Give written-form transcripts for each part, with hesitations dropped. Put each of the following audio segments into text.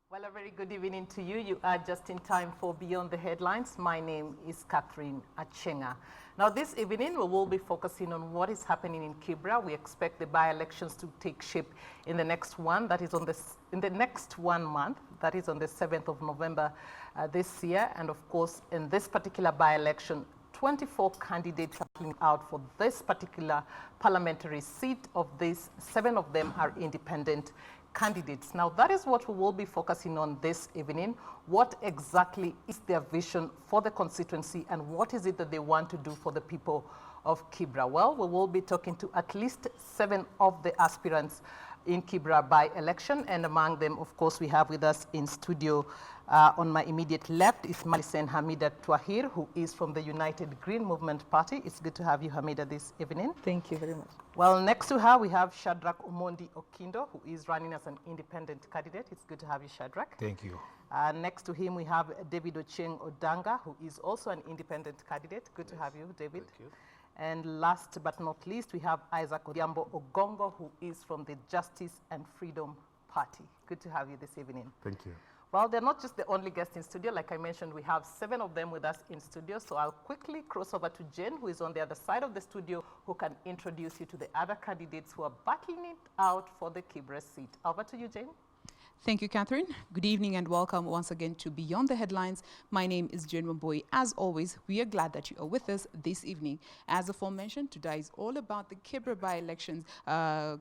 Well, a very good evening to you. You are just in time for Beyond the Headlines. My name is Catherine Achenga. Now, this evening, we will be focusing on what is happening in Kibra. We expect the by-elections to take shape in the next one, that is in the next 1 month, that is on the 7th of November this year. And of course, in this particular by-election, 24 candidates are coming out for this particular parliamentary seat. Of these, 7 of them are independent candidates. Now, that is what we will be focusing on this evening. What exactly is their vision for the constituency, and what is it that they want to do for the people of Kibra? Well, we will be talking to at least 7 of the aspirants in Kibra by election, and among them, of course, we have with us in studio on my immediate left is Malisen Hamida Twahir, who is from the United Green Movement Party. It's good to have you, Hamida, this evening. Thank you very much. Well, next to her, we have Shadrach Omondi Okindo, who is running as an independent candidate. It's good to have you, Shadrach. Thank you. Next to him, we have David Ocheng Odanga, who is also an independent candidate. Good to have you, David. Thank you. And last but not least, we have Isaac Odiambo Ogongo, who is from the Justice and Freedom Party. Good to have you this evening. Thank you. Well, they're not just the only guests in studio. Like I mentioned, we have 7 of them with us in studio. So I'll quickly cross over to Jane, who is on the other side of the studio, who can introduce you to the other candidates who are battling it out for the Kibra seat. Over to you, Jane. Thank you, Catherine. Good evening and welcome once again to Beyond the Headlines. My name is Jane Wambui. As always, we are glad that you are with us this evening. As aforementioned, today is all about the Kibra by-elections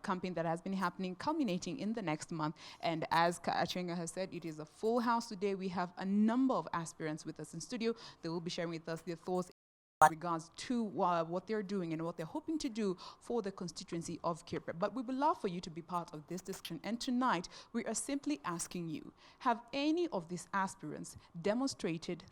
campaign that has been happening, culminating in the next month. And as Achenga has said, it is a full house today. We have a number of aspirants with us in studio. They will be sharing with us their thoughts in regards to what they're doing and what they're hoping to do for the constituency of Kibra. But we would love for you to be part of this discussion. And tonight, we are simply asking you, have any of these aspirants demonstrated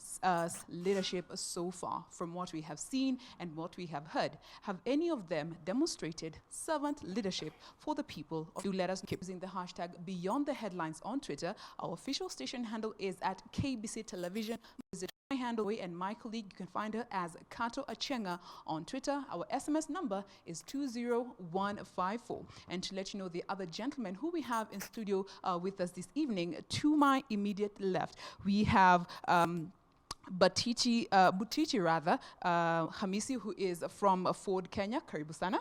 leadership so far from what we have seen and what we have heard? Have any of them demonstrated servant leadership for the people? Do let us keep using the hashtag Beyond the Headlines on Twitter. Our official station handle is at KBC Television. Visit my handle and my colleague. You can find her as Kato Achenga on Twitter. Our SMS number is 20154. And to let you know the other gentlemen who we have in studio with us this evening, to my immediate left, we have Butichi Hamisi, who is from Ford, Kenya. Karibu sana.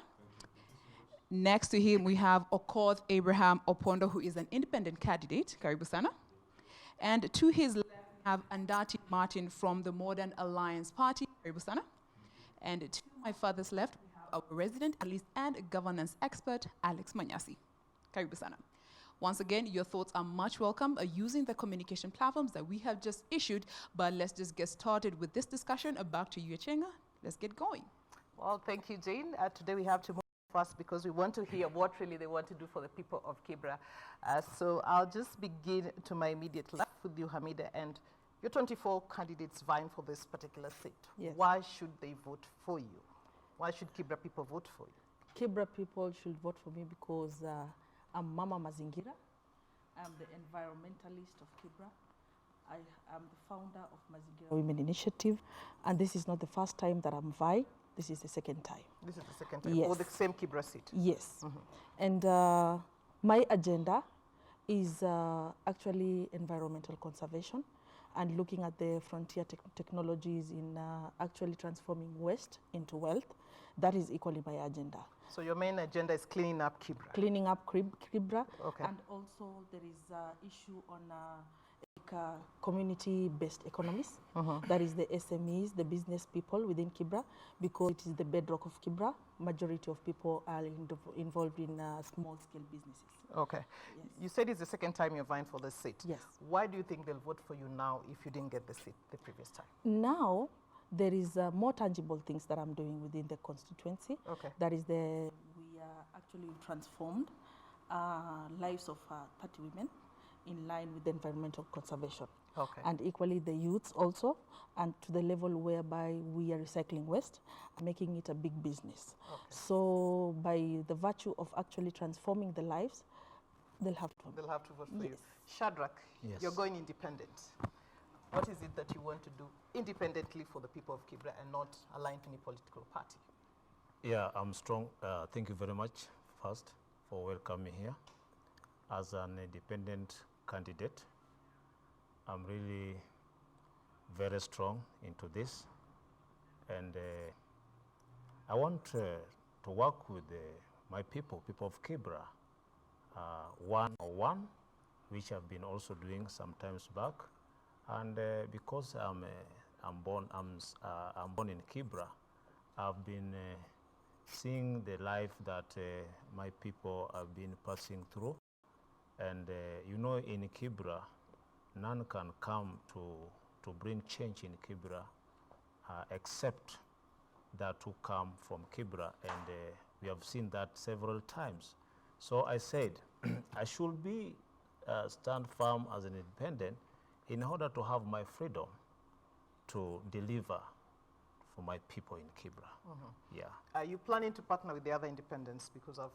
Next to him, we have Okoth Abraham Opondo, who is an independent candidate. Karibu sana. And to his left, we have Andati Martin from the Modern Alliance Party. Karibu sana. And to my father's left, we have our resident analyst and governance expert, Alex Manyasi. Karibu sana. Once again, your thoughts are much welcome using the communication platforms that we have just issued. But let's just get started with this discussion. Back to you, Achenga. Let's get going. Well, thank you, Jane. Today we have to move fast because we want to hear what really they want to do for the people of Kibra. So I'll just begin to my immediate left with you, Hamida, and your 24 candidates vying for this particular seat. Yes. Why should they vote for you? Why should Kibra people vote for you? Kibra people should vote for me because I'm Mama Mazingira. I'm the environmentalist of Kibra. I am the founder of Mazingira Women Initiative, and this is not the first time that I'm vying. This is the second time. This is the second time, Yes. for the same Kibra seat? Yes. And my agenda is actually environmental conservation and looking at the frontier technologies in actually transforming waste into wealth. That is equally my agenda. So your main agenda is cleaning up Kibra? Cleaning up Kibra. Okay. And also there is an issue on community-based economies. That is the SMEs, the business people within Kibra, because it is the bedrock of Kibra. Majority of people are involved in small-scale businesses. Okay. Yes. You said it's the second time you're vying for this seat. Yes. Why do you think they'll vote for you now if you didn't get the seat the previous time? Now, there is more tangible things that I'm doing within the constituency. Okay. That is we are actually transformed lives of 30 women in line with environmental conservation. Okay. And equally the youths also, and to the level whereby we are recycling waste and making it a big business. Okay. So by the virtue of actually transforming the lives, they'll have to. They'll have to vote for you. Yes. Shadrach, Yes. you're going independent. What is it that you want to do independently for the people of Kibra and not aligned to any political party? Yeah, I'm strong. Thank you very much first for welcoming me here as an independent candidate. I'm really very strong into this, and I want to work with my people of Kibra, one-on-one, which I've been also doing sometimes back, and because I'm born in Kibra, I've been seeing the life that my people have been passing through, and you know, in Kibra, none can come to bring change in Kibra except that who come from Kibra, and we have seen that several times. So I said I should be stand firm as an independent in order to have my freedom to deliver for my people in Kibra. Yeah. Are you planning to partner with the other independents because of?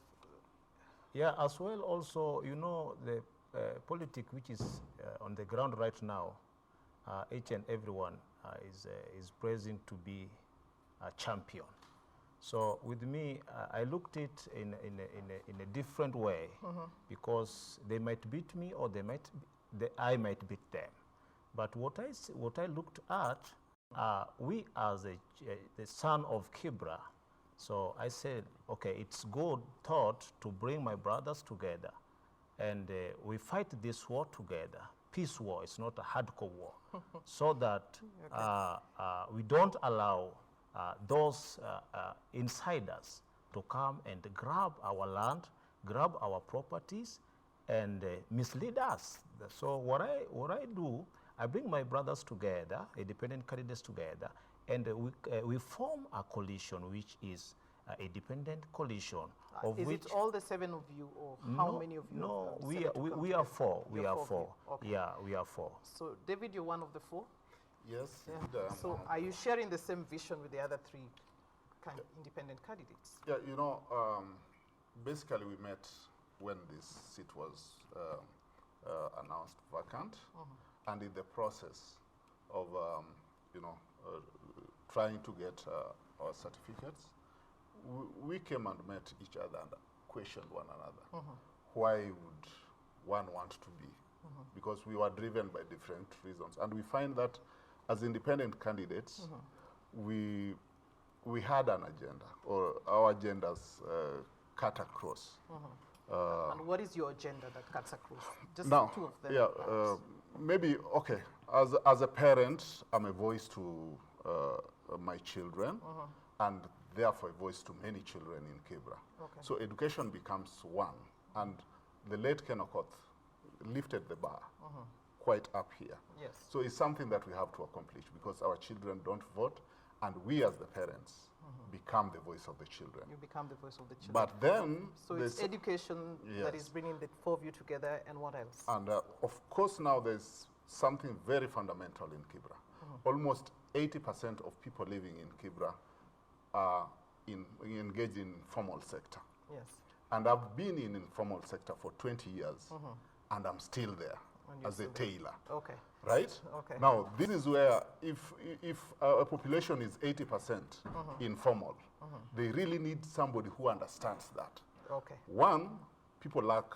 Yeah, as well also, you know, the politics which is on the ground right now, each and everyone is praising to be a champion. So with me, I looked it in a different way, because they might beat me or I might beat them. But what I looked at, we as the son of Kibra, so I said, okay, it's good thought to bring my brothers together, and we fight this war together. Peace war, it's not a hardcore war, so that we don't allow those insiders to come and grab our land, grab our properties, and mislead us. So what I do, I bring my brothers together, independent candidates together, and we form a coalition, which is a dependent coalition. Is it all the 7 of you, or how many of you? No, we are 4. We are 4. Okay. Yeah, we are 4. So David, you're one of the 4? Yes. Yeah. So are you sharing the same vision with the other 3 independent candidates? Yeah, you know, basically we met when this seat was announced vacant, and in the process of, you know, trying to get our certificates, we came and met each other and questioned one another. Why would one want to be? Because we were driven by different reasons. And we find that as independent candidates, we had an agenda, or our agendas cut across. And what is your agenda that cuts across? Just Now, 2 of them. yeah, maybe, okay, as a parent, I'm a voice to my children, and therefore a voice to many children in Kibra. Okay. So education becomes one, and the late Kenokoth lifted the bar quite up here. Yes. So it's something that we have to accomplish, because our children don't vote, and we as the parents become the voice of the children. You become the voice of the children. But then, so it's education that is bringing the 4 of you together, and what else? And of course now there's something very fundamental in Kibra. Almost 80% of people living in Kibra are engaged in formal sector. Yes. And I've been in informal sector for 20 years, and I'm still there as a tailor. Okay. Right? Okay. Now, this is where if a population is 80% informal, they really need somebody who understands that. Okay. One, people lack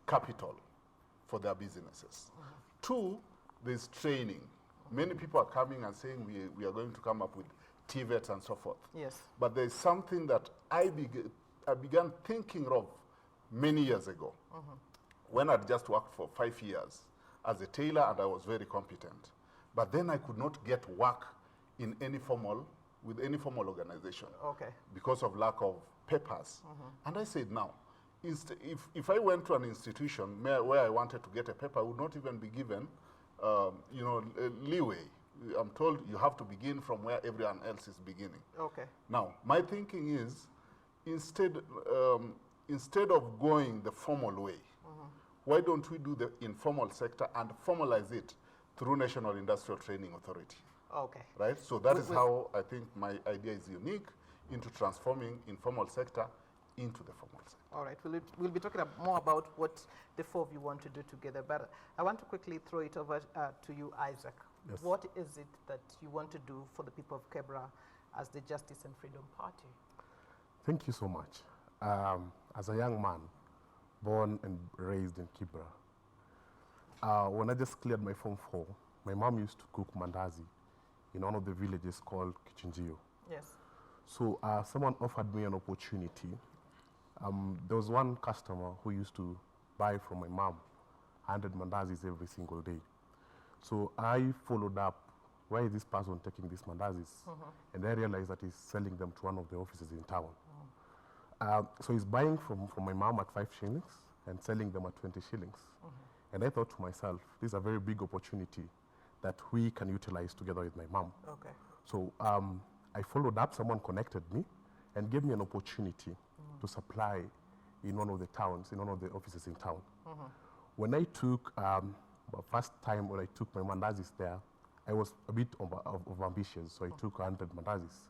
capital for their businesses. 2, there's training. Many people are coming and saying we are going to come up with TVETs and so forth. Yes. But there's something that I began thinking of many years ago, when I'd just worked for 5 years as a tailor, and I was very competent. But then I could not get work in with any formal organization, Okay. because of lack of papers. And I said, now, if I went to an institution where I wanted to get a paper, I would not even be given you know, leeway. I'm told you have to begin from where everyone else is beginning. Okay. Now, my thinking is, instead of going the formal way, why don't we do the informal sector and formalize it through National Industrial Training Authority? Okay. Right? So that is how I think my idea is unique into transforming informal sector into the formal sector. All right. We'll be talking more about what the 4 of you want to do together, but I want to quickly throw it over to you, Isaac. Yes. What is it that you want to do for the people of Kibra as the Justice and Freedom Party? Thank you so much. As a young man, born and raised in Kibra, when I just cleared my Form 4, my mom used to cook mandazi in one of the villages called Kichinjio. Yes. So someone offered me an opportunity. There was one customer who used to buy from my mom 100 mandazis every single day. So I followed up, why is this person taking these mandazis? And I realized that he's selling them to one of the offices in town. So he's buying from my mom at 5 shillings and selling them at 20 shillings. And I thought to myself, this is a very big opportunity that we can utilize together with my mom. Okay. So I followed up, someone connected me and gave me an opportunity to supply in one of the towns, in one of the offices in town. When I took, the first time when I took my mandazis there, I was a bit of ambitious, so I took 100 mandazis,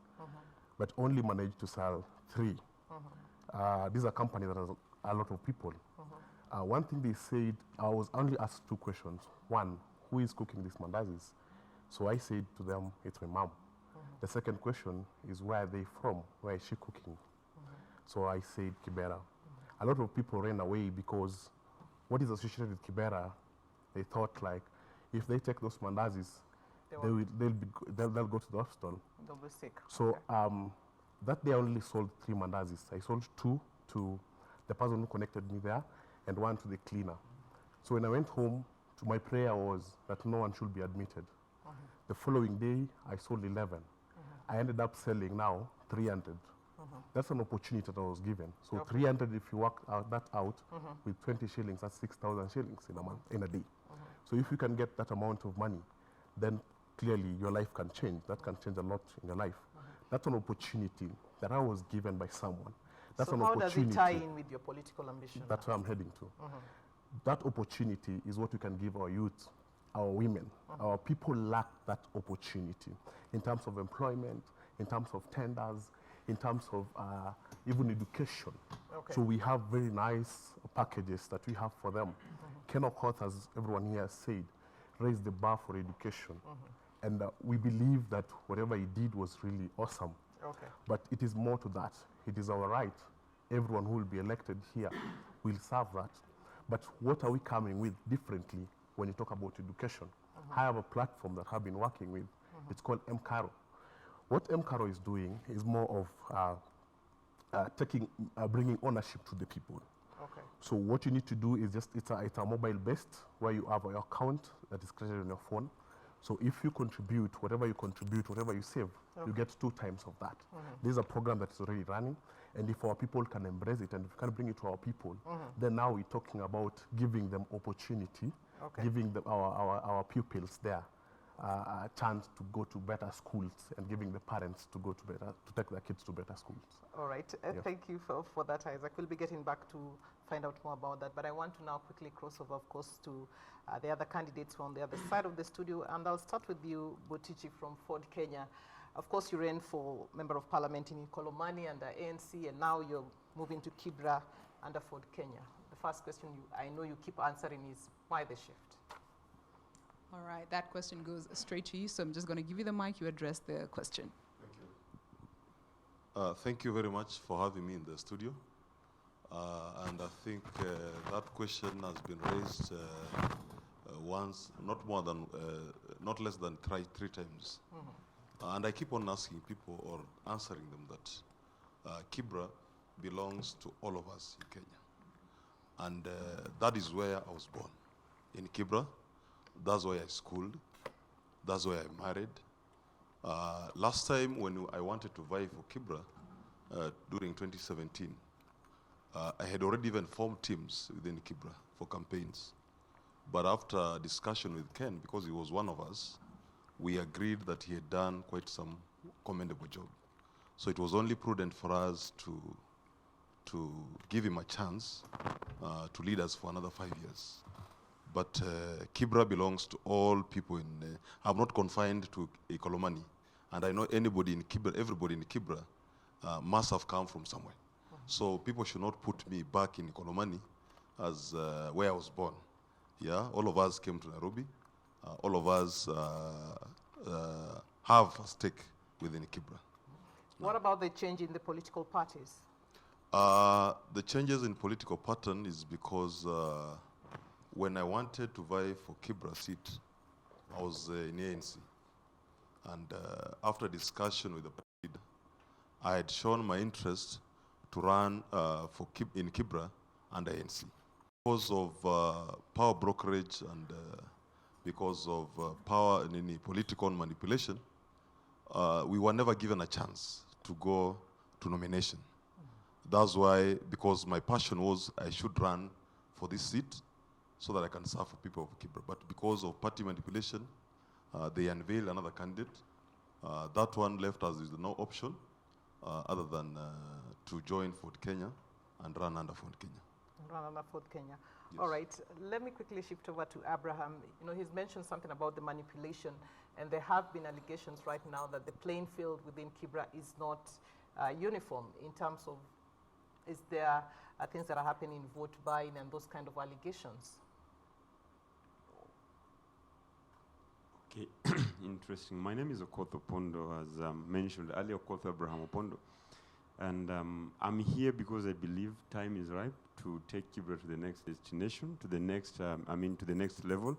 but only managed to sell 3. This is a company that has a lot of people. One thing they said, I was only asked 2 questions. One, who is cooking these mandazis? So I said to them, it's my mom. The second question is, where are they from? Where is she cooking? So I said Kibra. A lot of people ran away because what is associated with Kibra, they thought like, if they take those mandazis, they'll go to the hospital. They'll be sick. So that day I only sold 3 mandazis. I sold 2 to the person who connected me there and 1 to the cleaner. So when I went home, my prayer was that no one should be admitted. The following day, I sold 11. I ended up selling now 300. That's an opportunity that I was given. So 300, if you work that out with 20 shillings, that's 6,000 shillings in a month, in a day. So if you can get that amount of money, then clearly your life can change. That can change a lot in your life. That's an opportunity that I was given by someone. That's so an how opportunity. does it tie in with your political ambition? That's where I'm heading to. That opportunity is what we can give our youth, our women. Our people lack that opportunity in terms of employment, in terms of tenders, in terms of even education. So we have very nice packages that we have for them. Ken Okoth, as everyone here has said, raised the bar for education. And we believe that whatever he did was really awesome. But it is more to that. It is our right. Everyone who will be elected here will serve that. But what are we coming with differently when you talk about education? I have a platform that I've been working with. It's called MCARO. What MCARO is doing is more of bringing ownership to the people. So what you need to do is just, it's a mobile-based, where you have your account that is created on your phone. So if you contribute, whatever you contribute, whatever you save, you get 2 times of that. This is a program that is already running, and if our people can embrace it, and if we can bring it to our people, then now we're talking about giving them opportunity, giving them our pupils there a chance to go to better schools, and giving the parents to take their kids to better schools. All right. Thank you for that, Isaac. We'll be getting back to find out more about that. But I want to now quickly cross over, of course, to the other candidates on the other side of the studio. And I'll start with you, Botichi from Ford Kenya. Of course, you ran for Member of Parliament in Kolomani under ANC, and now you're moving to Kibra under Ford Kenya. The first question I know you keep answering is, why the shift? All right, that question goes straight to you, so I'm just going to give you the mic. You address the question. Thank you. Thank you very much for having me in the studio. And I think that question has been raised once, not less than 3 times. And I keep on asking people or answering them that Kibra belongs to all of us in Kenya. And that is where I was born, in Kibra. That's where I schooled. That's where I married. Last time when I wanted to vie for Kibra, during 2017, I had already even formed teams within Kibra for campaigns. But after discussion with Ken, because he was one of us, we agreed that he had done quite some commendable job. So it was only prudent for us to give him a chance to lead us for another 5 years. But Kibra belongs to all people in, I'm not confined to Kolomani. And I know anybody in Kibra, everybody in Kibra must have come from somewhere. So people should not put me back in Kolomani as where I was born. Yeah, all of us came to Nairobi. All of us have a stake within Kibra. What about the change in the political parties? The changes in political pattern is because when I wanted to vie for Kibra seat, I was in ANC. And after discussion with the party, I had shown my interest to run in Kibra under ANC. Because of power brokerage and because of power and any political manipulation, we were never given a chance to go to nomination. That's why, because my passion was I should run for this seat so that I can serve for people of Kibra. But because of party manipulation, they unveiled another candidate. That one left us with no option other than to join Fort Kenya and run under Fort Kenya. Run under Fort Kenya. Yes. All right, let me quickly shift over to Abraham. You know, he's mentioned something about the manipulation, and there have been allegations right now that the playing field within Kibra is not uniform in terms of, is there things that are happening in vote buying and those kind of allegations? Okay, interesting. My name is Okoth Opondo, as mentioned earlier, Okoth Abraham Opondo. And I'm here because I believe time is ripe to take Kibra to the next destination, to the next, to the next level.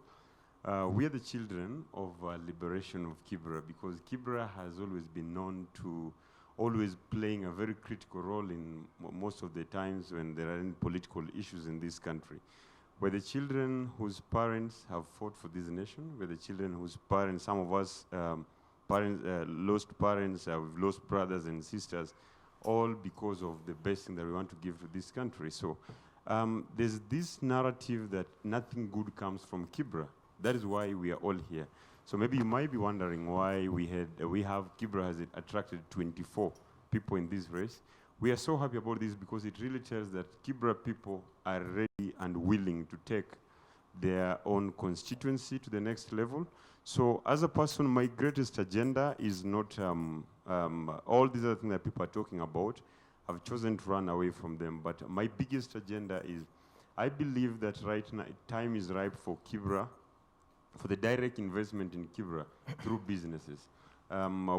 We are the children of liberation of Kibra, because Kibra has always been known to always playing a very critical role in most of the times when there are any political issues in this country. We're the children whose parents have fought for this nation. We're the children whose parents, some of us lost parents, we've lost brothers and sisters, all because of the best thing that we want to give to this country. So there's this narrative that nothing good comes from Kibra. That is why we are all here. So maybe you might be wondering why Kibra has attracted 24 people in this race. We are so happy about this because it really tells that Kibra people are ready and willing to take their own constituency to the next level. So as a person, my greatest agenda is not all these other things that people are talking about. I've chosen to run away from them. But my biggest agenda is, I believe that right now, time is ripe for Kibra, for the direct investment in Kibra through businesses.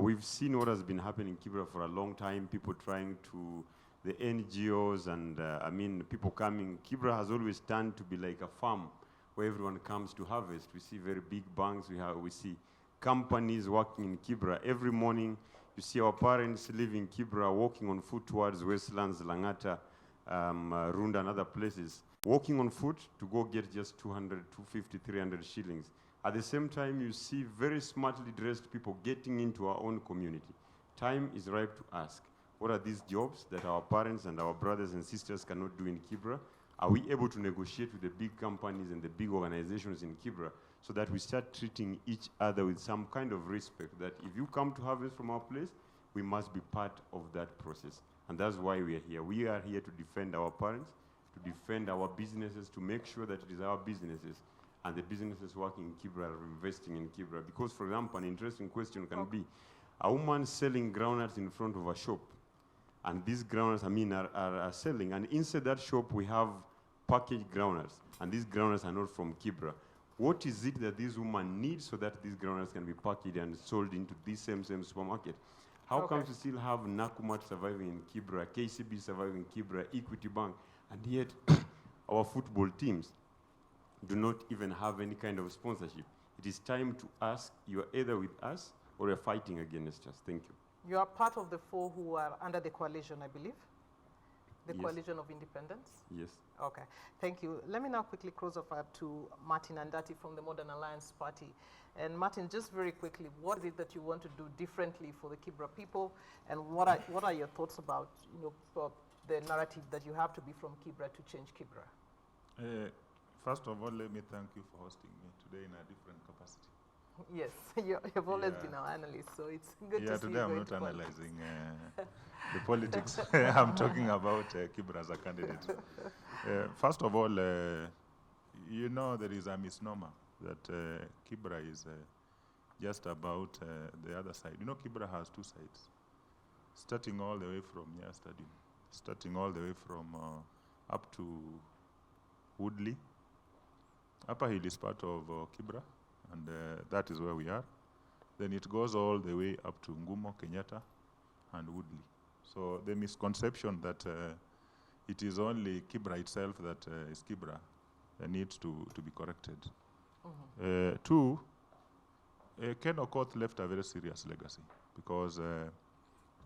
We've seen what has been happening in Kibra for a long time, people trying to, the NGOs and people coming. Kibra has always turned to be like a farm where everyone comes to harvest. We see very big banks, we see companies working in Kibra. Every morning, you see our parents living in Kibra, walking on foot towards Westlands, Langata, Runda and other places, walking on foot to go get just 200, 250, 300 shillings. At the same time, you see very smartly dressed people getting into our own community. Time is ripe to ask, what are these jobs that our parents and our brothers and sisters cannot do in Kibra? Are we able to negotiate with the big companies and the big organizations in Kibra so that we start treating each other with some kind of respect, that if you come to harvest from our place, we must be part of that process. And that's why we are here. We are here to defend our parents, to defend our businesses, to make sure that it is our businesses and the businesses working in Kibra are investing in Kibra. Because, for example, an interesting question can be, a woman selling groundnuts in front of a shop, and these groundnuts, are selling, and inside that shop we have packaged groundnuts, and these groundnuts are not from Kibra. What is it that this woman needs so that these groundnuts can be packaged and sold into this same supermarket? How come we still have Nakumat surviving in Kibra, KCB surviving in Kibra, Equity Bank, and yet our football teams do not even have any kind of sponsorship? It is time to ask, you are either with us or you're fighting against us. Thank you. You are part of the four who are under the coalition, I believe? The Yes. Coalition of Independence? Yes. Okay, thank you. Let me now quickly cross over to Martin Andati from the Modern Alliance Party. And Martin, just very quickly, what is it that you want to do differently for the Kibra people? And what are your thoughts about, the narrative that you have to be from Kibra to change Kibra? First of all, let me thank you for hosting me today in a different capacity. Yes, you've always Yeah. been our analyst, so it's good Yeah, to see you today I'm going not to politics. analyzing the politics. I'm talking about Kibra as a candidate. First of all, there is a misnomer that Kibra is just about the other side. Kibra has two sides, starting all the way from Nya Stadium, starting all the way from up to Woodley. Upper Hill is part of Kibra, and that is where we are. Then it goes all the way up to Ngumo, Kenyatta, and Woodley. So the misconception that it is only Kibra itself that is Kibra needs to be corrected. Two, Ken Okoth left a very serious legacy because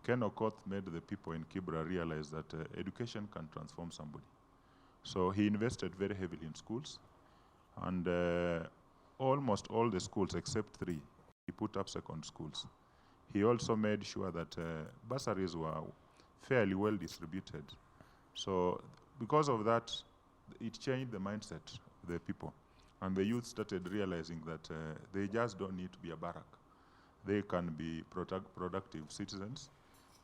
Ken Okoth made the people in Kibra realize that education can transform somebody. So he invested very heavily in schools, and almost all the schools except 3, he put up second schools. He also made sure that bursaries were fairly well distributed. So because of that, it changed the mindset of the people. And the youth started realizing that they just don't need to be a barrack. They can be productive citizens.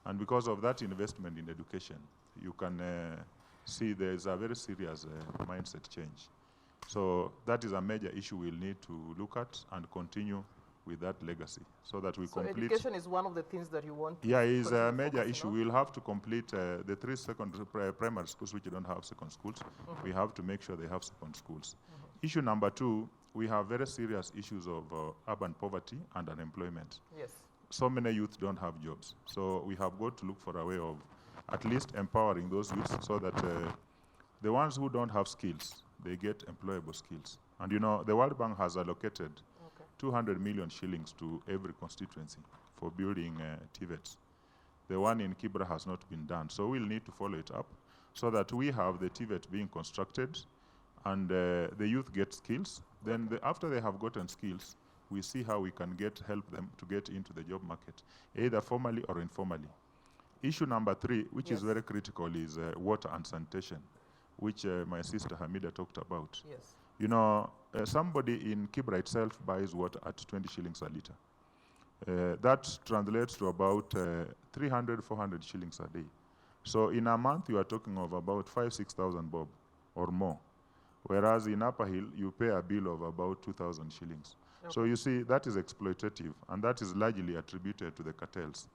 And because of that investment in education, you can see there's a very serious mindset change. So that is a major issue we'll need to look at and continue with that legacy so that we complete. Education is one of the things that you want to. Yeah, it's a major issue. We'll have to complete the 3 secondary primary schools which don't have second schools. We have to make sure they have second schools. Issue number 2, we have very serious issues of urban poverty and unemployment. Yes. So many youth don't have jobs. So we have got to look for a way of at least empowering those youths so that the ones who don't have skills, they get employable skills. And you know, the World Bank has allocated 200 million shillings to every constituency for building TVETs. The one in Kibra has not been done. So we'll need to follow it up so that we have the TVET being constructed and the youth get skills. Then after they have gotten skills, we see how we can help them to get into the job market, either formally or informally. Issue number 3, which is very critical, is water and sanitation, which my sister Hamida talked about. Yes. You know, somebody in Kibra itself buys water at 20 shillings a liter. That translates to about 300, 400 shillings a day. So in a month, you are talking of about 5,000-6,000 bob or more. Whereas in Upper Hill, you pay a bill of about 2,000 shillings. Okay. So you see, that is exploitative, and that is largely attributed to the cartels.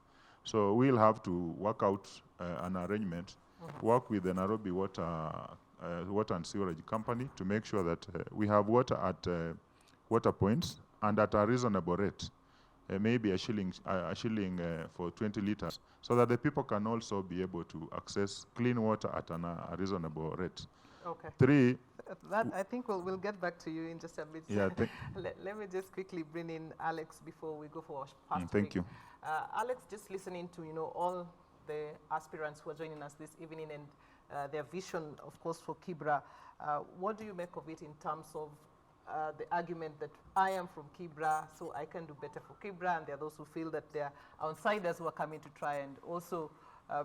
So we'll have to work out an arrangement, work with the Nairobi Water and Sewerage Company to make sure that we have water at water points and at a reasonable rate, maybe a shilling for 20 liters, so that the people can also be able to access clean water at a reasonable rate. Okay. 3. That I think we'll get back to you in just a bit. Yeah. Let me just quickly bring in Alex before we go for our fast Thank break. you. Alex, just listening to all the aspirants who are joining us this evening and their vision, of course, for Kibra. What do you make of it in terms of the argument that I am from Kibra, so I can do better for Kibra, and there are those who feel that they are outsiders who are coming to try and also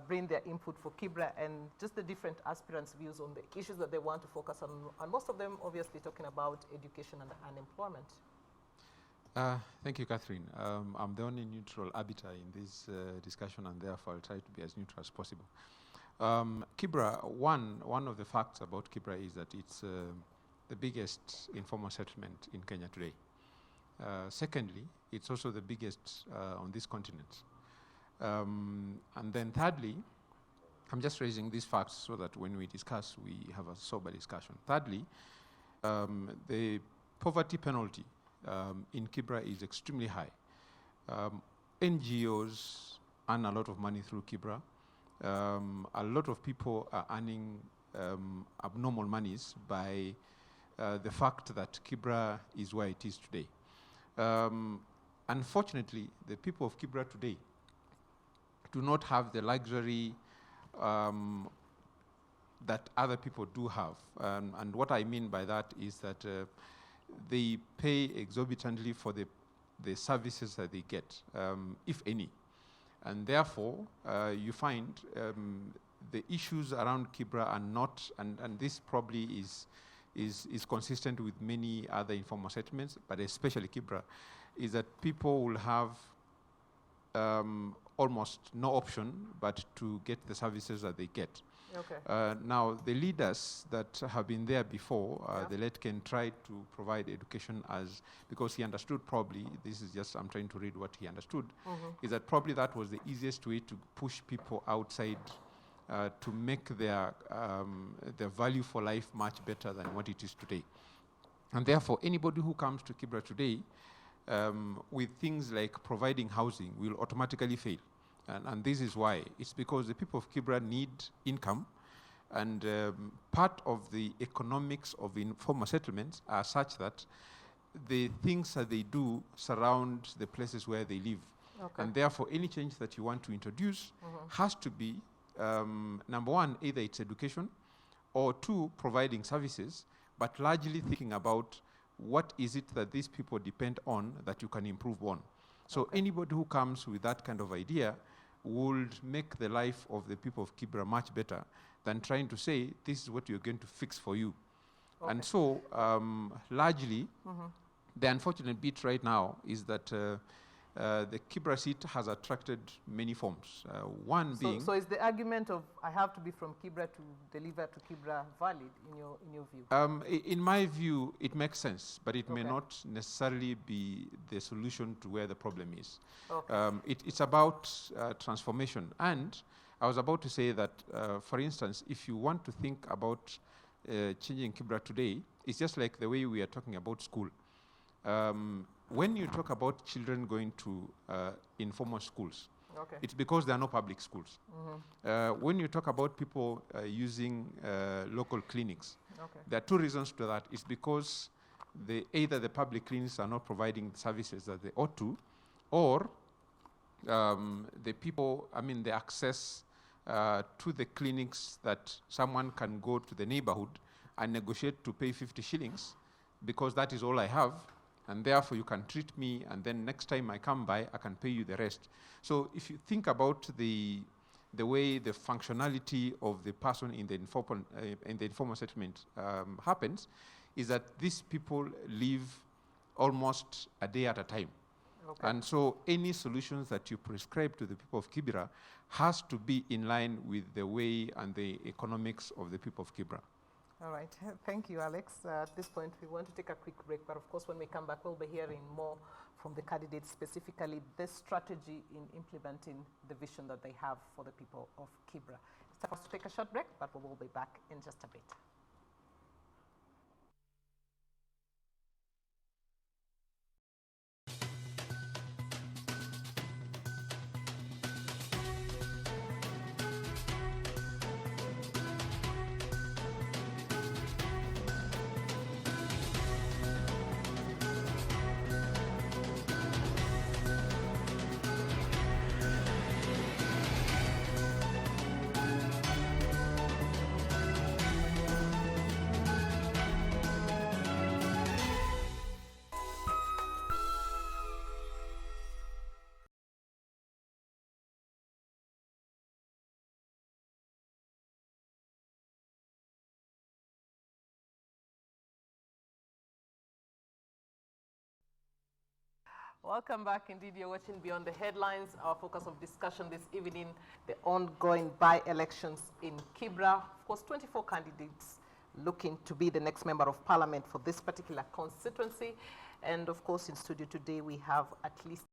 bring their input for Kibra, and just the different aspirants' views on the issues that they want to focus on, and most of them obviously talking about education and unemployment. Thank you, Catherine. I'm the only neutral arbiter in this discussion, and therefore I'll try to be as neutral as possible. Kibra, one of the facts about Kibra is that it's the biggest informal settlement in Kenya today. Secondly, it's also the biggest on this continent. And then thirdly, I'm just raising these facts so that when we discuss, we have a sober discussion. Thirdly, the poverty penalty in Kibra is extremely high. NGOs earn a lot of money through Kibra. A lot of people are earning abnormal monies by the fact that Kibra is where it is today. Unfortunately, the people of Kibra today do not have the luxury that other people do have. And what I mean by that is that they pay exorbitantly for the services that they get, if any. And therefore, you find the issues around Kibra are not, and this probably is consistent with many other informal settlements, but especially Kibra, is that people will have almost no option but to get the services that they get. Okay. Now, the leaders that have been there before, the late Ken tried to provide education because he understood probably, this is just, I'm trying to read what he understood, is that probably that was the easiest way to push people outside to make their value for life much better than what it is today. And therefore, anybody who comes to Kibra today with things like providing housing will automatically fail. And this is why. It's because the people of Kibra need income, And part of the economics of informal settlements are such that the things that they do surround the places where they live. Okay. And therefore, any change that you want to introduce has to be, number one, either it's education, or two, providing services, but largely thinking about what is it that these people depend on that you can improve on. So anybody who comes with that kind of idea would make the life of the people of Kibra much better than trying to say, this is what you're going to fix for you. And so, largely, the unfortunate bit right now is that the Kibra seat has attracted many forms. One being... So is the argument of, I have to be from Kibra to deliver to Kibra valid in your view? In my view, it makes sense, but it may not necessarily be the solution to where the problem is. It's about transformation. And I was about to say that, for instance, if you want to think about changing Kibra today, it's just like the way we are talking about school. When you talk about children going to informal schools, it's because there are no public schools. When you talk about people using local clinics, there are two reasons to that. It's because either the public clinics are not providing services that they ought to, or the people, the access to the clinics that someone can go to the neighborhood and negotiate to pay 50 shillings because that is all I have, and therefore you can treat me, and then next time I come by, I can pay you the rest. So if you think about the way the functionality of the person in the informal settlement happens, is that these people live almost a day at a time. And so any solutions that you prescribe to the people of Kibra has to be in line with the way and the economics of the people of Kibra. All right. Thank you, Alex. At this point, we want to take a quick break, but of course, when we come back, we'll be hearing more from the candidates, specifically their strategy in implementing the vision that they have for the people of Kibra. It's time for us to take a short break, but we will be back in just a bit. Welcome back. Indeed, you're watching Beyond the Headlines. Our focus of discussion this evening, the ongoing by-elections in Kibra. Of course, 24 candidates looking to be the next member of parliament for this particular constituency. And of course, in studio today, we have at least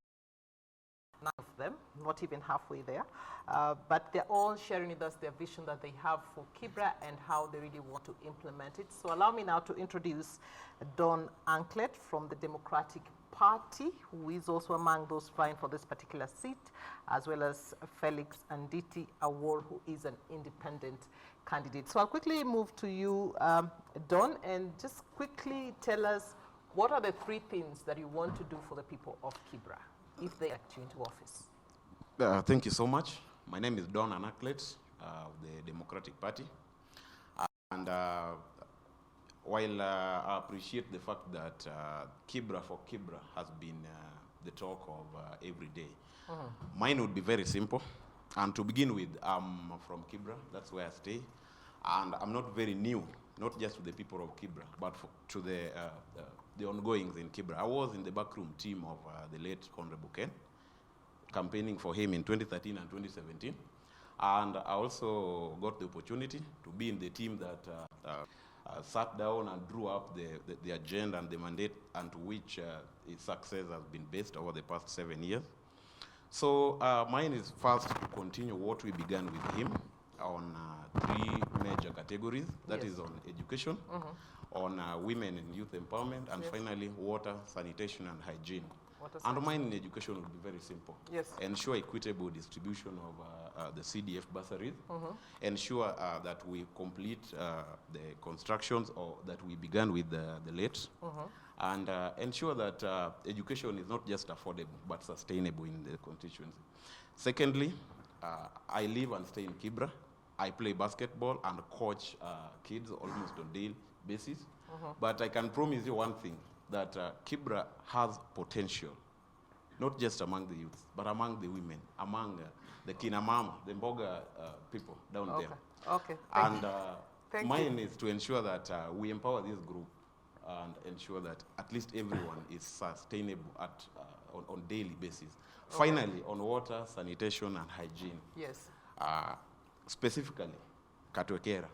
9 of them, not even halfway there. But they're all sharing with us their vision that they have for Kibra and how they really want to implement it. So allow me now to introduce Don Anklet from the Democratic Party, who is also among those vying for this particular seat, as well as Felix Anditi Awor, who is an independent candidate. So I'll quickly move to you, Don, and just quickly tell us what are the 3 things that you want to do for the people of Kibra if they elect you into office. Thank you so much. My name is Don Anaklet of the Democratic Party. And while I appreciate the fact that Kibra for Kibra has been the talk of every day, mine would be very simple. And to begin with, I'm from Kibra, that's where I stay. And I'm not very new, not just to the people of Kibra, but to the ongoings in Kibra. I was in the backroom team of the late Honorable Ken, campaigning for him in 2013 and 2017. And I also got the opportunity to be in the team that sat down and drew up the agenda and the mandate onto which its success has been based over the past 7 years. So mine is first to continue what we began with him on 3 major categories. That is on education, on women and youth empowerment, and finally water, sanitation, and hygiene. And mine in education would be very simple. Yes. Ensure equitable distribution of the CDF bursaries. Ensure that we complete the constructions or that we began with the late. And ensure that education is not just affordable but sustainable in the constituency. Secondly, I live and stay in Kibra. I play basketball and coach kids almost on daily basis. But I can promise you one thing, that Kibra has potential, not just among the youth, but among the women, among the kinamama, the Mboga people down there. Okay. And mine is to ensure that we empower this group and ensure that at least everyone is sustainable on daily basis. Finally, on water, sanitation, and hygiene. Yes. Specifically, Katwekera,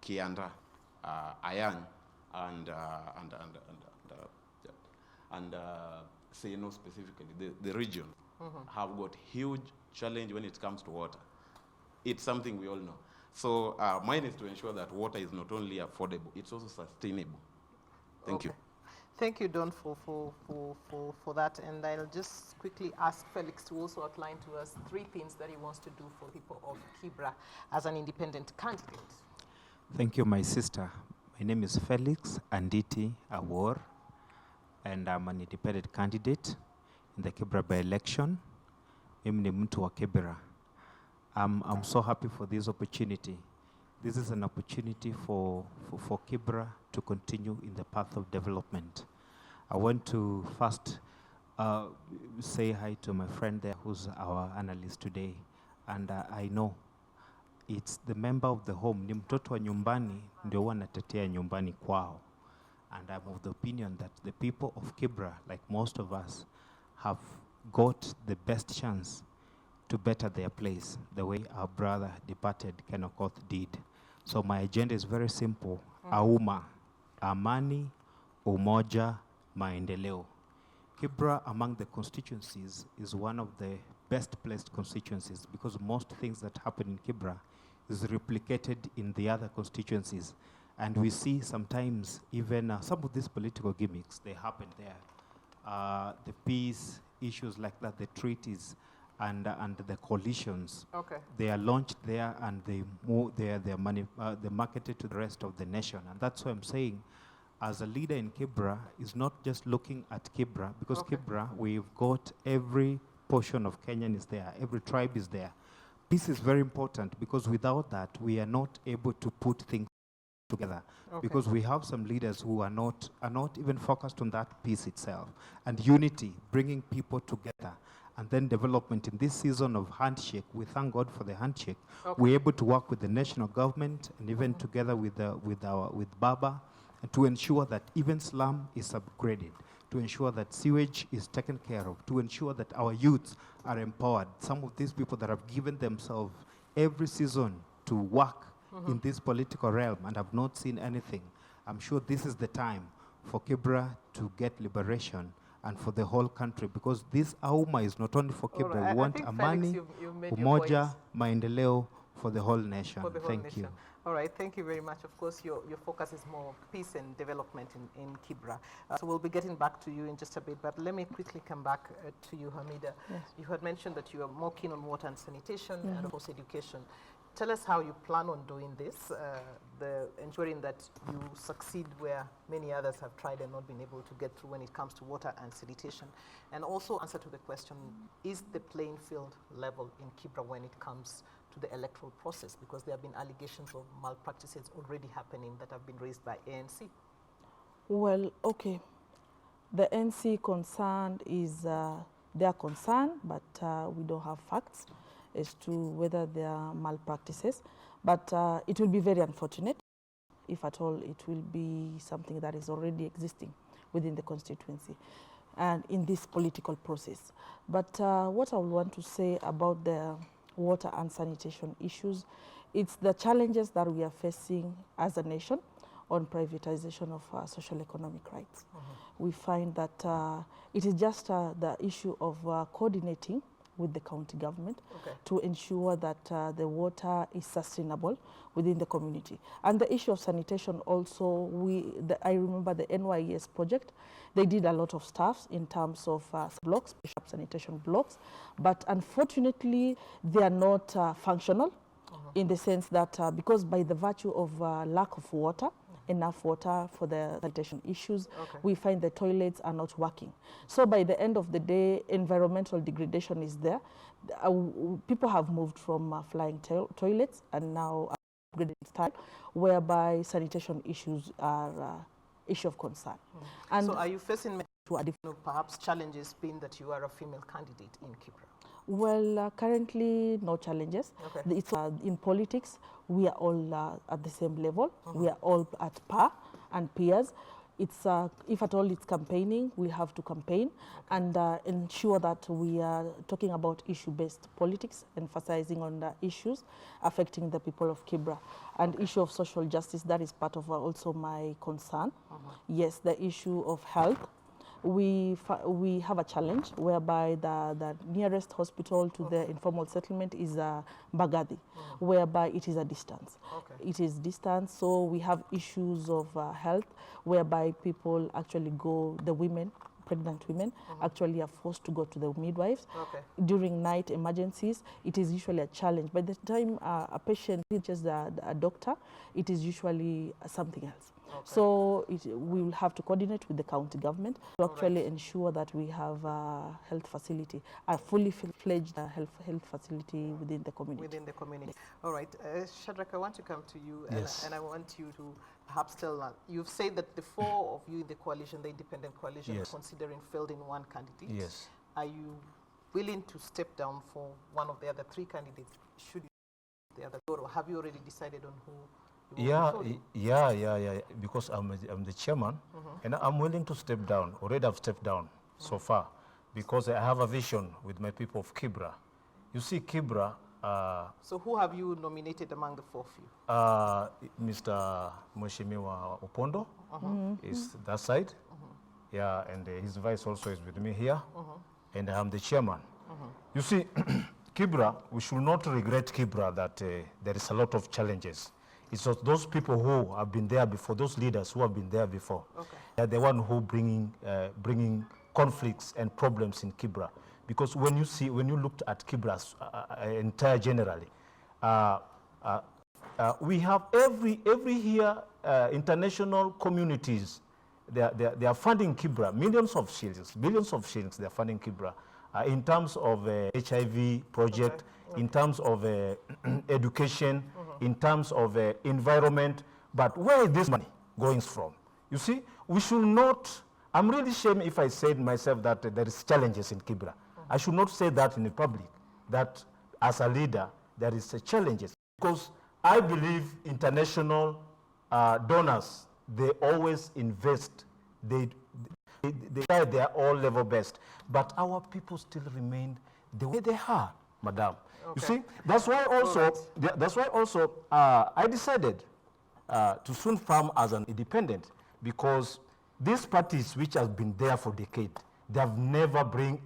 Kianda, Ayang, and say no specifically, the region have got huge challenge when it comes to water. It's something we all know. So mine is to ensure that water is not only affordable, it's also sustainable. Thank you. Thank you, Don, for that. And I'll just quickly ask Felix to also outline to us 3 things that he wants to do for people of Kibra as an independent candidate. Thank you, my sister. My name is Felix Anditi Awor, and I'm an independent candidate in the Kibra by-election. Mimi ni mtu wa Kibra. I'm so happy for this opportunity. This is an opportunity for Kibra to continue in the path of development. I want to first say hi to my friend there who's our analyst today. And I know it's the member of the home, ni mtoto wa nyumbani ndio wanatetea nyumbani kwao. And I'm of the opinion that the people of Kibra, like most of us, have got the best chance to better their place, the way our brother departed Ken Okoth did. So my agenda is very simple. Auma, amani, umoja, maendeleo. Kibra among the constituencies is one of the best placed constituencies because most things that happen in Kibra is replicated in the other constituencies. And we see sometimes even some of these political gimmicks, they happen there. The peace issues like that, the treaties, and the coalitions, they are launched there and they're marketed to the rest of the nation. And that's why I'm saying, as a leader in Kibra, is not just looking at Kibra, because Kibra, we've got every portion of Kenyan is there, every tribe is there. Peace is very important because without that, we are not able to put things together. Because we have some leaders who are not even focused on that peace itself. And unity, bringing people together. And then development in this season of handshake, we thank God for the handshake. We're able to work with the national government and even together with Baba, and to ensure that even slum is upgraded, to ensure that sewage is taken care of, to ensure that our youths are empowered. Some of these people that have given themselves every season to work in this political realm and have not seen anything. I'm sure this is the time for Kibra to get liberation and for the whole country, because this Auma is not only for Kibra. We want amani, umoja, maendeleo for the whole nation. Thank you. All right, thank you very much. Of course, your focus is more peace and development in Kibra. So we'll be getting back to you in just a bit, but let me quickly come back to you, Hamida. Yes. You had mentioned that you are more keen on water and sanitation and of course education. Tell us how you plan on doing this, ensuring that you succeed where many others have tried and not been able to get through when it comes to water and sanitation. And also answer to the question, is the playing field level in Kibra when it comes to the electoral process? Because there have been allegations of malpractices already happening that have been raised by ANC. Well, okay. The NC concerned is their concern, but we don't have facts as to whether there are malpractices. But it will be very unfortunate if at all it will be something that is already existing within the constituency and in this political process. But what I would want to say about the water and sanitation issues, it's the challenges that we are facing as a nation on privatization of social economic rights. We find that it is just the issue of coordinating with the county government to ensure that the water is sustainable within the community. And the issue of sanitation also, I remember the NYES project, they did a lot of stuff in terms of blocks, sanitation blocks, but unfortunately they are not functional in the sense that because by the virtue of lack of water, enough water for the sanitation issues, we find the toilets are not working. So by the end of the day, environmental degradation is there. People have moved from flying toilets and now upgraded style, whereby sanitation issues are issue of concern. And so are you facing perhaps challenges being that you are a female candidate in Kibra? Well, currently no challenges. It's, in politics, we are all at the same level. We are all at par and peers. It's, if at all it's campaigning, we have to campaign and ensure that we are talking about issue-based politics, emphasizing on the issues affecting the people of Kibra. And issue of social justice, that is part of also my concern. Yes, the issue of health. We have a challenge whereby the nearest hospital to the informal settlement is Bagadi, whereby it is a distance. It is distance, so we have issues of health whereby people actually go, the women, pregnant women, actually are forced to go to the midwives. During night emergencies, it is usually a challenge. By the time a patient reaches a doctor, it is usually something else. So we will have to coordinate with the county government to actually ensure that we have a health facility, a fully fledged health facility within the community. All right. Shadrach, I want to come to you, and I want you to perhaps tell, you've said that the four of you in the coalition, the independent coalition, are considering fielding one candidate. Yes. Are you willing to step down for one of the other three candidates? Should you the other, or have you already decided on who? Yeah, because I'm the chairman, and I'm willing to step down. Already I've stepped down so far, because I have a vision with my people of Kibra. You see, Kibra... so who have you nominated among the four of you? Mr. Mheshimiwa Opondo is that side. Yeah, and his vice also is with me here, and I'm the chairman. You see, Kibra, we should not regret Kibra that there is a lot of challenges. It's those people who have been there before, those leaders who have been there before. They're the one who bringing conflicts and problems in Kibra. Because when you looked at Kibra's entire generally, we have every year international communities. They are funding Kibra, millions of shillings, billions of shillings. They are funding Kibra in terms of HIV project, in terms of education, in terms of environment. But where is this money going from? You see, we should not. I'm really ashamed if I said myself that there is challenges in Kibra. I should not say that in the public, that as a leader, there is challenges. Because I believe international donors, they always invest. They try their all level best. But our people still remain the way they are, madam. You see, that's why also, I decided to soon farm as an independent, because these parties which have been there for decades, they have never bring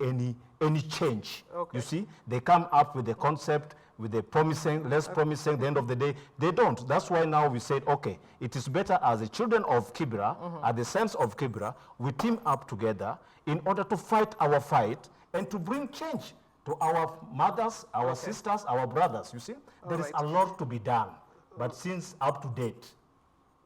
any change. You see, they come up with a concept, with a promising, less promising, at the end of the day, they don't. That's why now we said, okay, it is better as the children of Kibra, as the sons of Kibra, we team up together in order to fight our fight and to bring change to our mothers, our sisters, our brothers. You see, there is a lot to be done, but since up to date,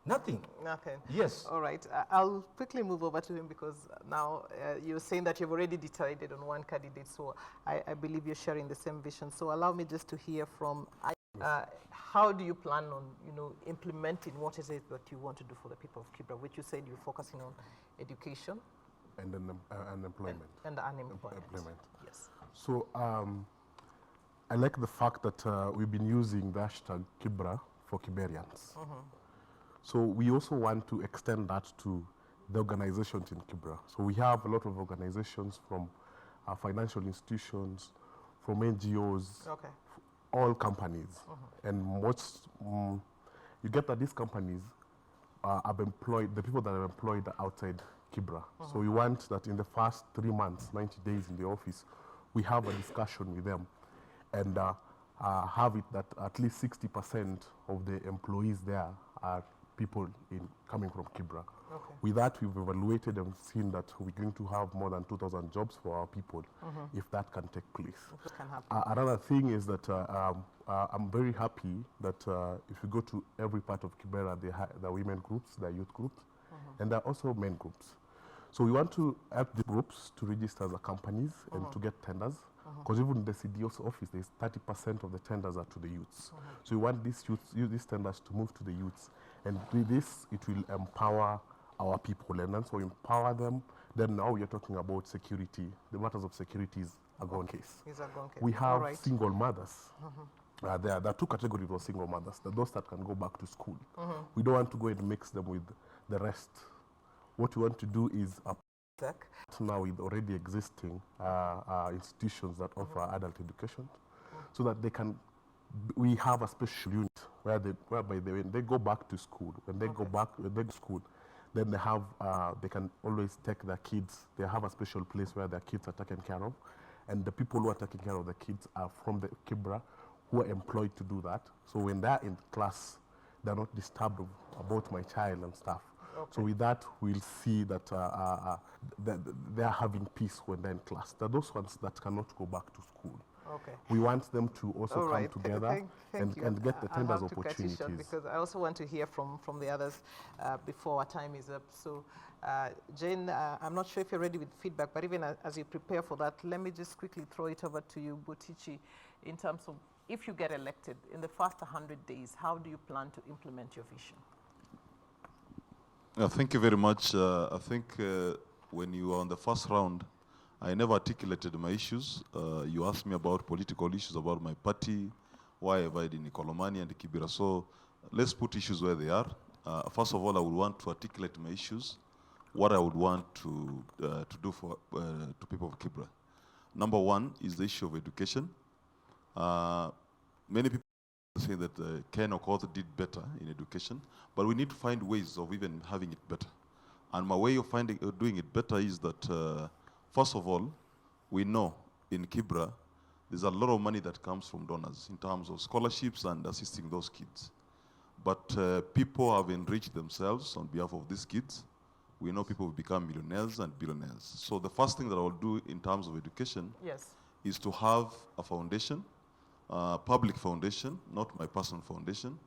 nothing. Nothing. Yes. All right. I'll quickly move over to him, because now you're saying that you've already decided on one candidate, so I believe you're sharing the same vision. So allow me just to hear from, how do you plan on, implementing what is it that you want to do for the people of Kibra, which you said you're focusing on education and unemployment. And unemployment. Yes. So I like the fact that we've been using the hashtag Kibra for Kiberians. So we also want to extend that to the organizations in Kibra. So we have a lot of organizations from financial institutions, from NGOs, all companies. And you get that these companies have employed, the people that are employed outside Kibra. So we want that in the first 3 months, 90 days in the office, we have a discussion with them and have it that at least 60% of the employees there are people coming from Kibra. Okay. With that, we've evaluated and seen that we're going to have more than 2,000 jobs for our people if that can take place. If it can happen. Another thing is that I'm very happy that if you go to every part of Kibera, there are women groups, there are youth groups, and there are also men groups. So we want to help the groups to register as companies and to get tenders. Because even in the CDO's office, there's 30% of the tenders are to the youths. So we want these tenders to move to the youths. And with this, it will empower our people. And once we empower them, then now we are talking about security. The matters of security is a gone case. We have single mothers. There are two categories of single mothers. Those that can go back to school. We don't want to go and mix them with the rest. What we want to do is now with already existing institutions that offer adult education, so that they can. We have a special unit whereby when they go back to school, when they go to school, then they can always take their kids. They have a special place where their kids are taken care of, and the people who are taking care of the kids are from the Kibra, who are employed to do that. So when they're in class, they're not disturbed about my child and stuff. So with that, we'll see that they're having peace when they're in class. There are those ones that cannot go back to school. We want them to also come together and get the tenders opportunities. Because I also want to hear from the others before our time is up. So Jane, I'm not sure if you're ready with feedback, but even as you prepare for that, let me just quickly throw it over to you, Butichi, in terms of if you get elected in the first 100 days, how do you plan to implement your vision? Thank you very much. I think when you were on the first round, I never articulated my issues. You asked me about political issues, about my party, why I abide in Ikolomani and Kibra. So let's put issues where they are. First of all, I would want to articulate my issues, what I would want to do for to people of Kibra. Number one is the issue of education. Many people say that Ken Okoth did better in education, but we need to find ways of even having it better. And my way of doing it better is that, first of all, we know in Kibra, there's a lot of money that comes from donors in terms of scholarships and assisting those kids. But people have enriched themselves on behalf of these kids. We know people will become millionaires and billionaires. So the first thing that I will do in terms of education is to have a foundation, public foundation, not my personal foundation,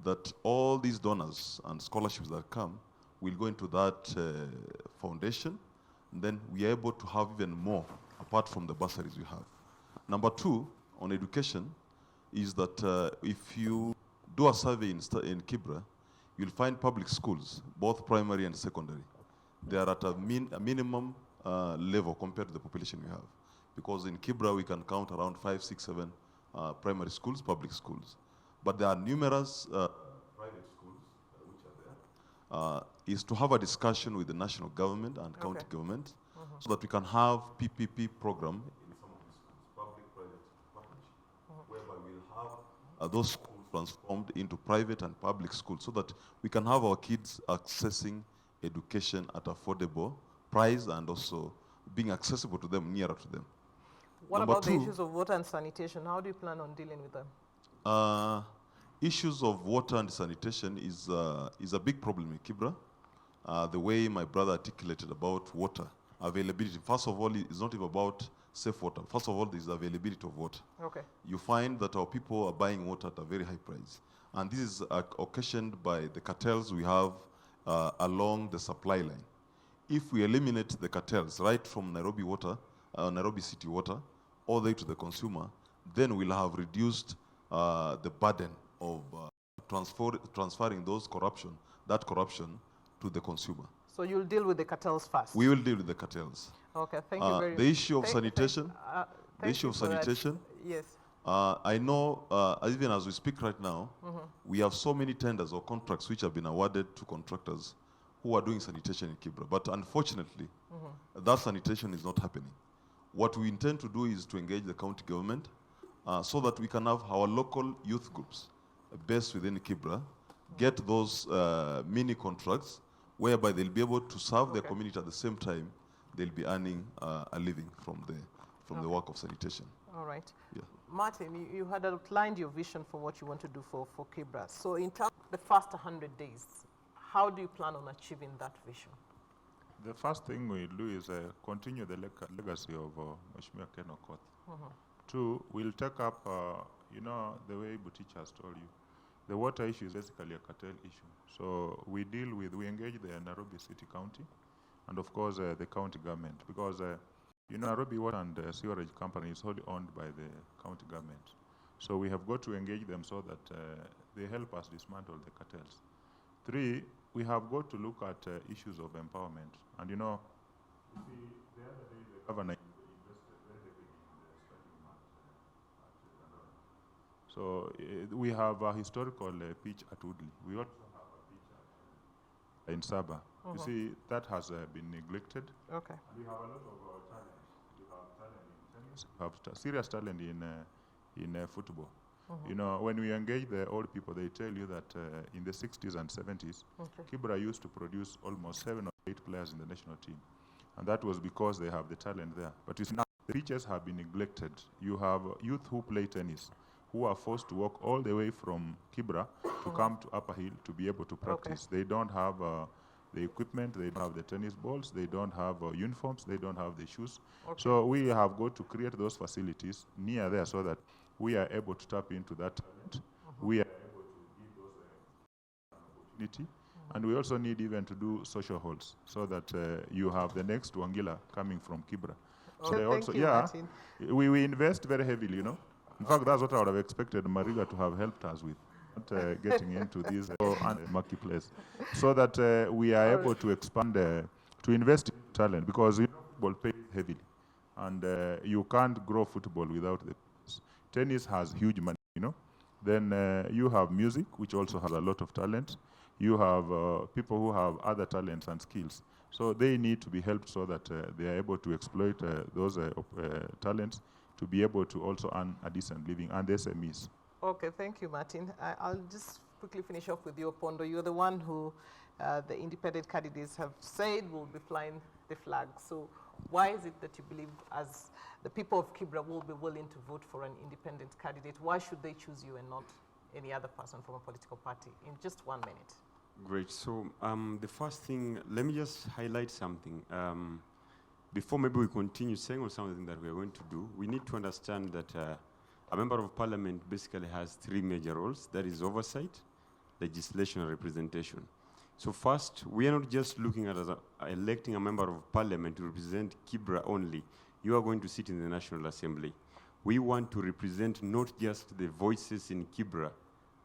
that all these donors and scholarships that come will go into that foundation. And then we are able to have even more apart from the bursaries we have. Number two, on education, is that if you do a survey in Kibra, you'll find public schools, both primary and secondary. They are at a minimum level compared to the population we have. Because in Kibra, we can count around 5, 6, 7 primary schools, public schools. But there are numerous private schools which are there. Is to have a discussion with the national government and county government so that we can have PPP program in some of these schools, public-private partnership, whereby we'll have those schools transformed into private and public schools so that we can have our kids accessing education at affordable price and also being accessible to them, nearer to them. What about the issues of water and sanitation? How do you plan on dealing with them? Issues of water and sanitation is a big problem in Kibra. The way my brother articulated about water availability, first of all, it's not even about safe water. First of all, there's the availability of water. You find that our people are buying water at a very high price. And this is occasioned by the cartels we have along the supply line. If we eliminate the cartels right from Nairobi water, Nairobi city water, all the way to the consumer, then we'll have reduced the burden of transferring that corruption to the consumer. So you'll deal with the cartels first? We will deal with the cartels. Okay, thank you very much. The issue of sanitation. Yes. I know, even as we speak right now, we have so many tenders or contracts which have been awarded to contractors who are doing sanitation in Kibra. But unfortunately, that sanitation is not happening. What we intend to do is to engage the county government so that we can have our local youth groups based within Kibra, get those mini contracts whereby they'll be able to serve their community at the same time they'll be earning a living from the work of sanitation. All right. Yeah. Martin, you had outlined your vision for what you want to do for Kibra. So in terms of the first 100 days, how do you plan on achieving that vision? The first thing we'll do is continue the legacy of Mheshimiwa Ken Okoth. Two, we'll take up, you know, the way Butich has told you. The water issue is basically a cartel issue. So we engage the Nairobi City County and of course the county government, because you know, Nairobi Water and Sewerage Company is wholly owned by the county government. So we have got to engage them so that they help us dismantle the cartels. Three, we have got to look at issues of empowerment. And you know, you see, the other day the governor invested very heavily in the striking match at Dandora. So we have a historical pitch at Woodley. We also have a pitch in Saba. You see, that has been neglected. Okay. And we have a lot of talent. We have talent in tennis. We have serious talent in football. You know, when we engage the old people, they tell you that in the 60s and 70s, Kibra used to produce almost 7 or 8 players in the national team. And that was because they have the talent there. But you see, now the pitches have been neglected. You have youth who play tennis, who are forced to walk all the way from Kibra to come to Upper Hill to be able to practice. They don't have the equipment, they don't have the tennis balls, they don't have uniforms, they don't have the shoes. So we have got to create those facilities near there so that we are able to tap into that talent. We are able to give those an opportunity. And we also need even to do social halls so that you have the next Wangila coming from Kibra. So they also, Martin. We invest very heavily, you know. In fact, that's what I would have expected Mariga to have helped us with, not getting into this marketplace, so that we are able to expand, to invest in talent, because you know, football pays heavily, and you can't grow football without the tennis has huge money, you know. Then you have music, which also has a lot of talent. You have people who have other talents and skills. So they need to be helped so that they are able to exploit those talents to be able to also earn a decent living, and the SMEs. Okay, thank you, Martin. I'll just quickly finish off with you, Opondo. You're the one who the independent candidates have said will be flying the flag. So why is it that you believe, as the people of Kibra will be willing to vote for an independent candidate? Why should they choose you and not any other person from a political party? In just 1 minute. Great. So the first thing, let me just highlight something. Before maybe we continue saying on something that we are going to do, we need to understand that a member of parliament basically has 3 major roles. That is oversight, legislation, and representation. So first, we are not just looking at electing a member of parliament to represent Kibra only. You are going to sit in the National Assembly. We want to represent not just the voices in Kibra,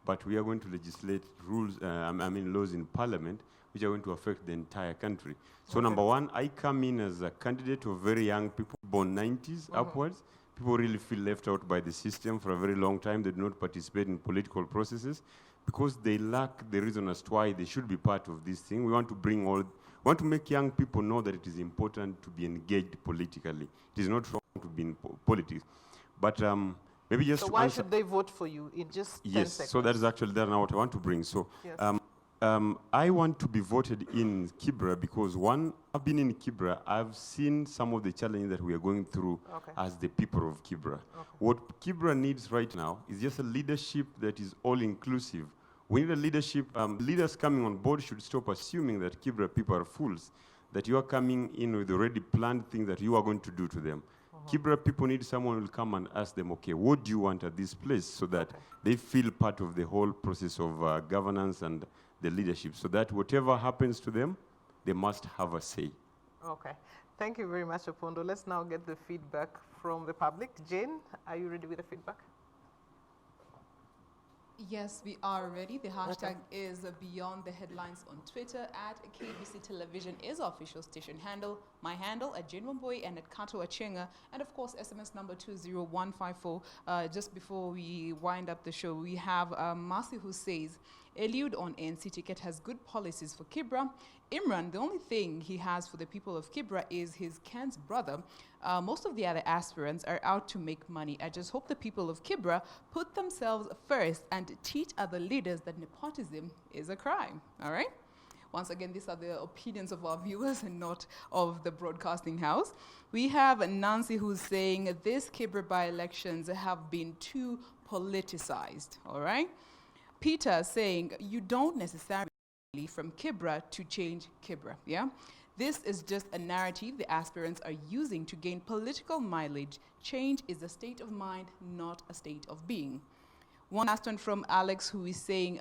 but we are going to legislate rules, laws in parliament, which are going to affect the entire country. So number one, I come in as a candidate of very young people, born 90s upwards. People really feel left out by the system for a very long time. They do not participate in political processes because they lack the reason as to why they should be part of this thing. We want to make young people know that it is important to be engaged politically. It is not wrong to be in politics. But maybe just so why should they vote for you in just 10 seconds? So that is actually what I want to bring. So yes. I want to be voted in Kibra because, one, I've been in Kibra. I've seen some of the challenges that we are going through as the people of Kibra. What Kibra needs right now is just a leadership that is all-inclusive. We need a leadership. Leaders coming on board should stop assuming that Kibra people are fools, that you are coming in with already planned things that you are going to do to them. Kibra people need someone who will come and ask them, okay, what do you want at this place, so that they feel part of the whole process of governance and the leadership, so that whatever happens to them, they must have a say. Okay. Thank you very much, Opondo. Let's now get the feedback from the public. Jane, are you ready with the feedback? Yes, we are ready. The hashtag is Beyond the Headlines on Twitter. At KBC Television is our official station handle. My handle at Boy and at Kato Achenga. And of course, SMS number 20154. Just before we wind up the show, we have Masi who says, Eliud on NC ticket has good policies for Kibra. Imran, the only thing he has for the people of Kibra is his Ken's brother. Most of the other aspirants are out to make money. I just hope the people of Kibra put themselves first and teach other leaders that nepotism is a crime. All right? Once again, these are the opinions of our viewers and not of the broadcasting house. We have Nancy who's saying these Kibra by-elections have been too politicized, all right? Peter saying you don't necessarily from Kibra to change Kibra, yeah? This is just a narrative the aspirants are using to gain political mileage. Change is a state of mind, not a state of being. One last one from Alex, who is saying,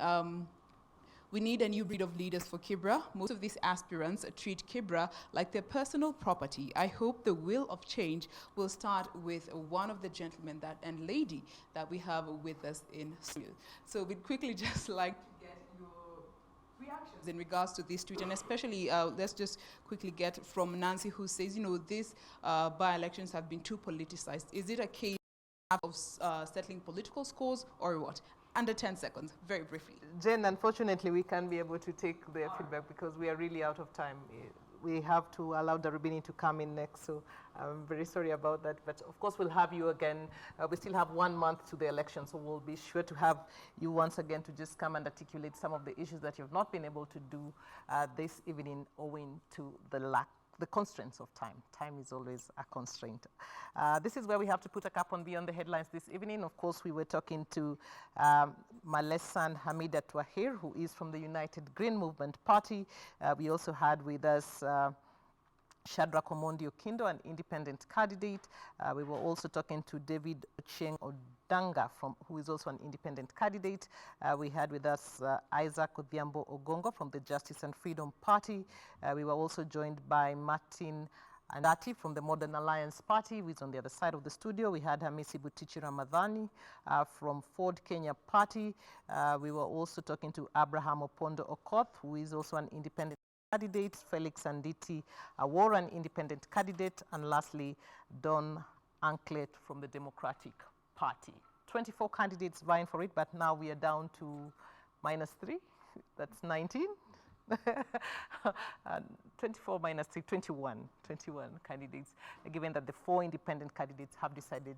we need a new breed of leaders for Kibra. Most of these aspirants treat Kibra like their personal property. I hope the will of change will start with one of the gentlemen and lady that we have with us in studio. So we'd quickly just like to get your reactions in regards to this tweet, and especially let's just quickly get from Nancy, who says, you know, these by-elections have been too politicized. Is it a case of settling political scores or what? Under 10 seconds, very briefly. Jen, unfortunately, we can't be able to take their feedback because we are really out of time. We have to allow Darubini to come in next, so I'm very sorry about that. But of course, we'll have you again. We still have 1 month to the election, so we'll be sure to have you once again to just come and articulate some of the issues that you've not been able to do this evening owing to the constraints of time. Time is always a constraint. This is where we have to put a cap on Beyond the Headlines this evening. Of course, we were talking to Malesan Hamida Twahir, who is from the United Green Movement Party. We also had with us Shadrach Omondi Okindo, an independent candidate. We were also talking to David Cheng Odanga, who is also an independent candidate. We had with us Isaac Odhiambo Ogongo from the Justice and Freedom Party. We were also joined by Martin Andati from the Modern Alliance Party, who is on the other side of the studio. We had Hamisi Butichi Ramadhani from Ford Kenya Party. We were also talking to Abraham Opondo Okoth, who is also an independent candidate, Felix Anditi Awor, an independent candidate, and lastly, Don Anklet from the Democratic Party. 24 candidates vying for it, but now we are down to -3, that's 19. 24 minus 3, 21 candidates, given that the 4 independent candidates have decided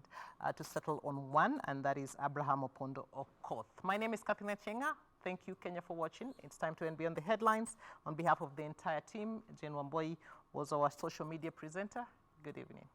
to settle on one, and that is Abraham Opondo Okoth. My name is Katrina Chenga. Thank you, Kenya, for watching. It's time to end Beyond the Headlines. On behalf of the entire team, Jane Wamboi was our social media presenter. Good evening.